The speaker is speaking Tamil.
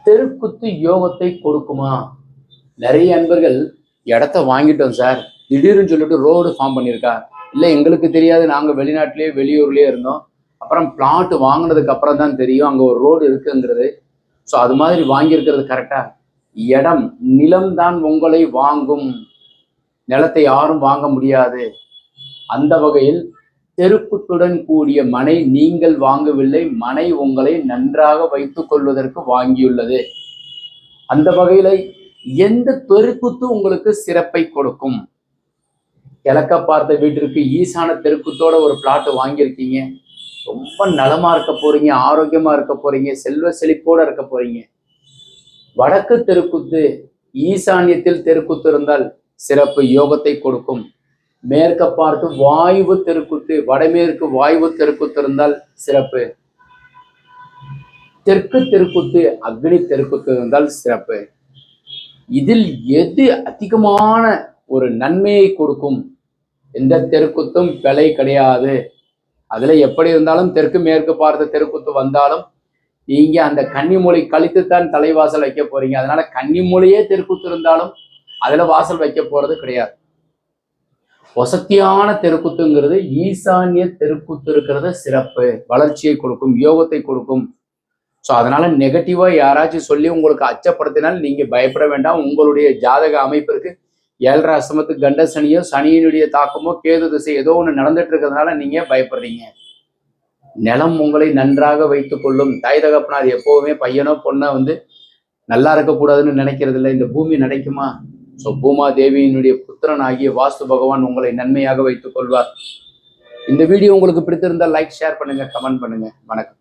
தெருக்குத்து யோகத்தை கொடுக்குமா? நிறைய அன்பர்கள் இடத்த வாங்கிட்டோம் சார், திடீர்னு சொல்லிட்டு ரோடு ஃபார்ம் பண்ணியிருக்கா, இல்லை எங்களுக்கு தெரியாது, நாங்கள் வெளிநாட்டிலேயே வெளியூர்லேயே இருந்தோம், அப்புறம் பிளாட் வாங்கினதுக்கு அப்புறம் தான் தெரியும் அங்கே ஒரு ரோடு இருக்குங்கிறது. ஸோ அது மாதிரி வாங்கியிருக்கிறது கரெக்டா? இடம் நிலம்தான் உங்களை வாங்கும், நிலத்தை யாரும் வாங்க முடியாது. அந்த வகையில் தெருக்குத்துடன் கூடிய மனை நீங்கள் வாங்கவில்லை, மனை உங்களை நன்றாக வைத்துக் கொள்வதற்கு வாங்கியுள்ளது. அந்த வகையில எந்த தெருக்குத்து உங்களுக்கு சிறப்பை கொடுக்கும்? கிழக்க பார்த்த வீட்டிற்கு ஈசான தெருக்குத்தோட ஒரு பிளாட் வாங்கியிருக்கீங்க, ரொம்ப நலமா இருக்க போறீங்க, ஆரோக்கியமா இருக்க போறீங்க, செல்வ செழிப்போட இருக்க போறீங்க. வடக்கு தெருக்குத்து ஈசான்யத்தில் தெருக்குத்து இருந்தால் சிறப்பு யோகத்தை கொடுக்கும். மேற்க பார்த்து வாயு தெருக்குத்து, வடமேற்கு வாயு தெருக்குத்து இருந்தால் சிறப்பு. தெற்கு தெருக்குத்து அக்னி தெருக்குத்து இருந்தால் சிறப்பு. இதில் எது அதிகமான ஒரு நன்மையை கொடுக்கும்? எந்த தெருக்குத்தும் பிழை கிடையாது. அதுல எப்படி இருந்தாலும் தெற்கு மேற்கு பார்த்த தெருக்குத்து வந்தாலும் நீங்க அந்த கன்னிமூலை கழித்துத்தான் தலைவாசல் வைக்க போறீங்க. அதனால கன்னிமூலையே தெருக்குத்து இருந்தாலும் அதுல வாசல் வைக்க போறது கிடையாது. வசதியான தெருக்குத்துங்கிறது ஈசான்ய தெருக்குத்து இருக்கிறது சிறப்பு, வளர்ச்சியை கொடுக்கும், யோகத்தை கொடுக்கும். ஸோ அதனால நெகட்டிவா யாராச்சும் சொல்லி உங்களுக்கு அச்சப்படுத்தினால் நீங்க பயப்பட வேண்டாம். உங்களுடைய ஜாதக அமைப்பிற்கு 7.5 அஷ்டமத்துக்கு கண்ட சனியோ, சனியினுடைய தாக்கமோ, கேது திசை ஏதோ ஒன்று நடந்துட்டு இருக்கிறதுனால நீங்க பயப்படுறீங்க. நிலம் உங்களை நன்றாக வைத்துக் கொள்ளும். தாய் தகப்பனார் எப்போவுமே பையனோ பொண்ணை நல்லா இருக்கக்கூடாதுன்னு நினைக்கிறது இல்லை. இந்த பூமி நினைக்குமா? ஸோ பூமா தேவியினுடைய புத்திரன் ஆகிய வாஸ்து பகவான் உங்களை நன்மையாக வைத்துக் கொள்வார். இந்த வீடியோ உங்களுக்கு பிடித்திருந்தால் லைக், ஷேர் பண்ணுங்க, கமெண்ட் பண்ணுங்க. வணக்கம்.